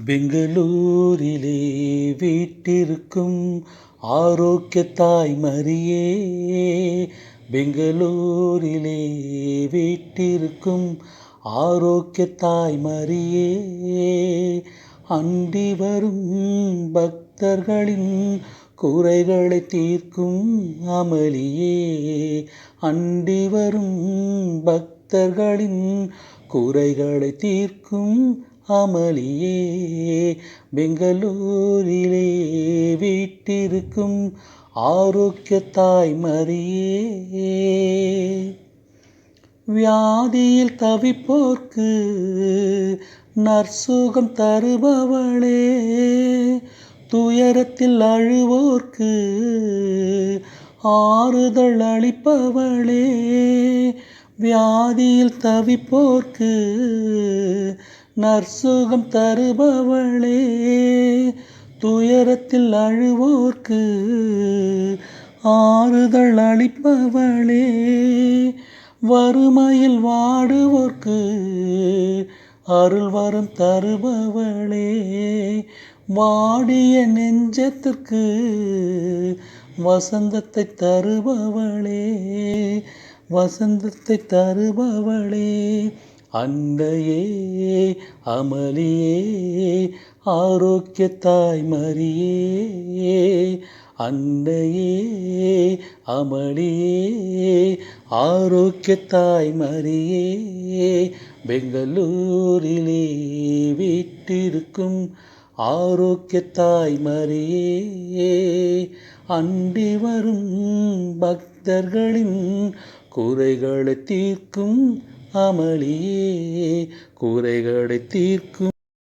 பெங்களூரிலே வீற்றிருக்கும் ஆரோக்கிய தாய் மரியே, பெங்களூரிலே வீற்றிருக்கும் ஆரோக்கிய தாய் மரியே, அண்டி வரும் பக்தர்களின் குறைகளை தீர்க்கும் அமளியே, அண்டி வரும் பக்தர்களின் குறைகளை தீர்க்கும் அமளியே, பெங்களூரிலே வீற்றிருக்கும் ஆரோக்கிய தாய் மரியே, வியாதியில் தவிப்போர்க்கு நற்சுகம் தருபவளே, துயரத்தில் அழுவோர்க்கு ஆறுதல் அளிப்பவளே, வியாதியில் தவிப்போர்க்கு நற்சுகம் தருபவளே, துயரத்தில் அழுவோர்க்கு ஆறுதல் அளிப்பவளே, வறுமையில் வாடுவோர்க்கு அருள் வரம் தருபவளே, வாடிய நெஞ்சத்திற்கு வசந்தத்தை தருபவளே, வசந்தத்தை தருபவளே, அன்னையே அமளியே ஆரோக்கிய தாய் மரியே, அன்னையே அமளியே ஆரோக்கிய தாய் மரியே, பெங்களூரிலே வீற்றிருக்கும் ஆரோக்கிய தாய் மரியே, அண்டி வரும் பக்தர்களின் குறைகளை தீர்க்கும் அமளியே, குறைகளை தீர்க்கும்